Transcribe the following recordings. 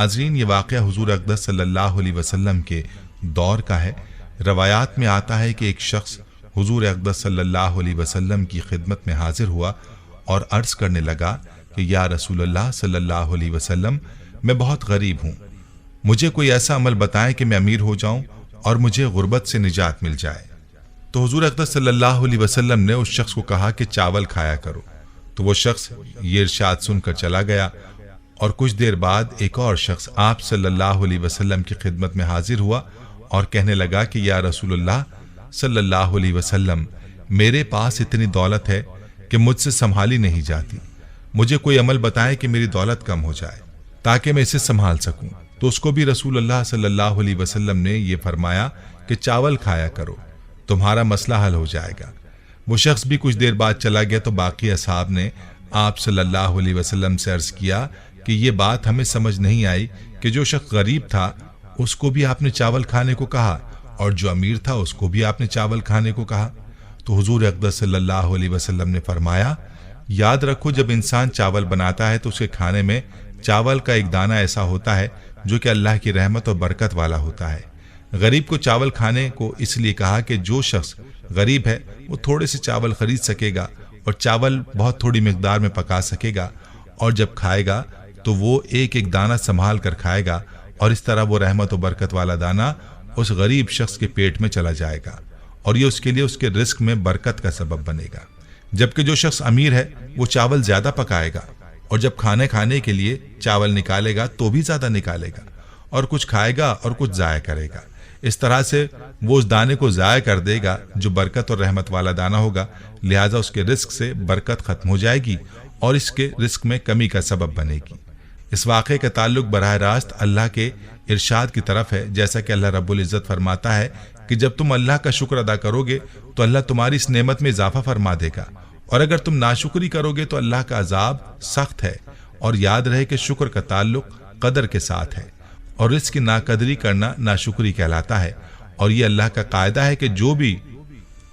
नाज़रीन ये वाक़या हुज़ूर अक़दस सल्लल्लाहु अलैहि वसल्लम के दौर का है। रवायात में आता है कि एक शख्स हुज़ूर अक़दस सल्लल्लाहु अलैहि वसल्लम की खिदमत में हाजिर हुआ और अर्ज़ करने लगा कि या रसूलल्लाह सल्लल्लाहु अलैहि वसल्लम, मैं बहुत गरीब हूँ, मुझे कोई ऐसा अमल बताएं कि मैं अमीर हो जाऊँ और मुझे गुर्बत से निजात मिल जाए। तो हुज़ूर अक़दस सल्लल्लाहु अलैहि वसल्लम ने उस शख्स को कहा कि चावल खाया करो। तो वो शख्स ये इरशाद सुनकर चला गया और कुछ देर बाद एक और शख्स आप सल्लल्लाहु अलैहि वसल्लम की खिदमत में हाजिर हुआ और कहने लगा कि या रसूलल्लाह सल्लल्लाहु अलैहि वसल्लम, मेरे पास इतनी दौलत है कि मुझसे संभाली नहीं जाती, मुझे कोई अमल बताएं कि मेरी दौलत कम हो जाए ताकि मैं इसे संभाल सकूं। तो उसको भी रसूलुल्लाह सल्लल्लाहु अलैहि वसल्लम ने यह फरमाया कि चावल खाया करो, तुम्हारा मसला हल हो जाएगा। वो शख्स भी कुछ देर बाद चला गया तो बाकी असहाब ने आप सल्लल्लाहु अलैहि वसल्लम से अर्ज किया कि ये बात हमें समझ नहीं आई कि जो शख्स गरीब था उसको भी आपने चावल खाने को कहा और जो अमीर था उसको भी आपने चावल खाने को कहा। तो हुजूर अक़दस सल्लल्लाहु अलैहि वसल्लम ने फरमाया, याद रखो जब इंसान चावल बनाता है तो उसके खाने में चावल का एक दाना ऐसा होता है जो कि अल्लाह की रहमत और बरकत वाला होता है। गरीब को चावल खाने को इसलिए कहा कि जो शख्स गरीब है वो थोड़े से चावल खरीद सकेगा और चावल बहुत थोड़ी मिकदार में पका सकेगा और जब खाएगा तो वो एक एक दाना संभाल कर खाएगा और इस तरह वो रहमत और बरकत वाला दाना उस गरीब शख्स के पेट में चला जाएगा और ये उसके लिए उसके रिस्क में बरकत का सबब बनेगा। जबकि जो शख्स अमीर है वो चावल ज्यादा पकाएगा और जब खाने के लिए चावल निकालेगा तो भी ज्यादा निकालेगा और कुछ खाएगा और कुछ जाया करेगा। इस तरह से वो उस दाने को जाया कर देगा जो बरकत और रहमत वाला दाना होगा, लिहाजा उसके रिस्क से बरकत खत्म हो जाएगी और इसके रिस्क में कमी का सबब बनेगी। इस वाक़े का ताल्लुक बराह रास्त अल्लाह के इरशाद की तरफ है, जैसा कि अल्लाह रब्बुल इज़्ज़त फरमाता है कि जब तुम अल्लाह का शुक्र अदा करोगे तो अल्लाह तुम्हारी इस नेमत में इजाफा फरमा देगा और अगर तुम नाशुक्री करोगे तो अल्लाह का अजाब सख्त है। और याद रहे कि शुक्र का ताल्लुक कदर के साथ है और रिस्क की नाकदरी करना नाशुक्री कहलाता है। और ये अल्लाह का कायदा है कि जो भी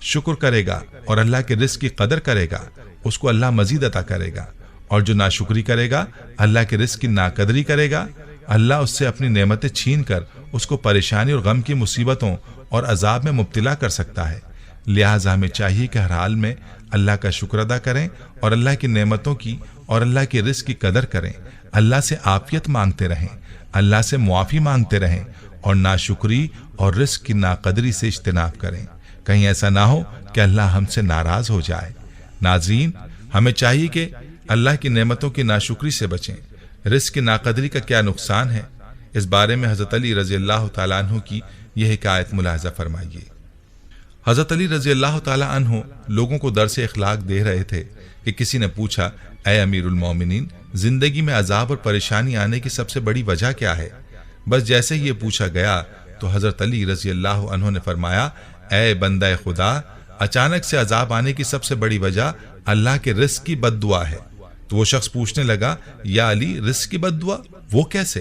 शुक्र करेगा और अल्लाह के रिस्क की कदर करेगा उसको अल्लाह मजीद अता करेगा और जो नाशुक्री करेगा, अल्लाह के रिस्क की नाकदरी करेगा, अल्लाह उससे अपनी नेमतें छीन कर उसको परेशानी और गम की मुसीबतों और अजाब में मुब्तला कर सकता है। लिहाजा हमें चाहिए कि हर हाल में अल्लाह का शुक्र अदा करें और अल्लाह की नेमतों की और अल्लाह के रिस्क की कदर करें, अल्लाह से आफियत मांगते रहें, अल्लाह से मुआफ़ी मांगते रहें और नाशुक्री और रिस्क की नाकदरी से इज्तिनाब करें। कहीं ऐसा ना हो कि अल्लाह हमसे नाराज हो जाए। नाज़रीन, हमें चाहिए कि अल्लाह की नेमतों की नाशुक्री से बचें। रिस्क की नाकदरी का क्या नुकसान है, इस बारे में हज़रत अली रज़ी अल्लाह तआला अन्हु की यह हिकायत मुलाहज़ा फरमाइए। हज़रत अली रज़ी अल्लाह तआला अन्हु लोगों को दर्स इखलाक दे रहे थे कि किसी ने पूछा, ऐ अमीरुल मोमिनीन, जिंदगी में अजाब और परेशानी आने की सबसे बड़ी वजह क्या है? बस जैसे ही ये पूछा गया तो हज़रत अली रज़ी अल्लाह अन्हु ने फरमाया, ऐ बंदा खुदा, अचानक से अजाब आने की सबसे बड़ी वजह अल्लाह के रिस्क की बद्दुआ है। तो वो शख्स पूछने लगा, या अली, रिस्क की बद्दुआ वो कैसे?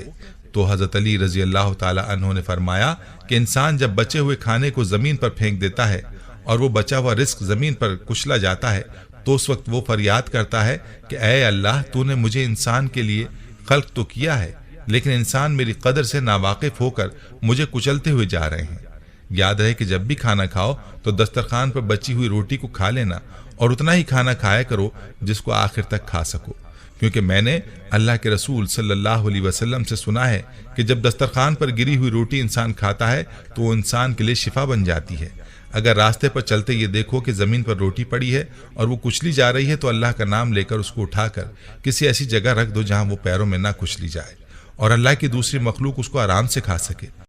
तो हज़रत अली रज़ी अल्लाह तआला अन्हु ने फरमाया कि इंसान जब बचे हुए खाने को ज़मीन पर फेंक देता है और वो बचा हुआ रिस्क ज़मीन पर कुचला जाता है तो उस वक्त वो फरियाद करता है कि ऐ अल्लाह, तूने मुझे इंसान के लिए खल्क तो किया है लेकिन इंसान मेरी कदर से नावाकिफ होकर मुझे कुचलते हुए जा रहे हैं। याद रहे कि जब भी खाना खाओ तो दस्तरखान पर बची हुई रोटी को खा लेना और उतना ही खाना खाया करो जिसको आखिर तक खा सको, क्योंकि मैंने अल्लाह के रसूल सल्लल्लाहु अलैहि वसल्लम से सुना है कि जब दस्तरखान पर गिरी हुई रोटी इंसान खाता है तो वो इंसान के लिए शिफा बन जाती है। अगर रास्ते पर चलते ये देखो कि ज़मीन पर रोटी पड़ी है और वो कुचली जा रही है तो अल्लाह का नाम लेकर उसको उठाकर किसी ऐसी जगह रख दो जहाँ वो पैरों में ना कुचली जाए और अल्लाह की दूसरी मखलूक उसको आराम से खा सके।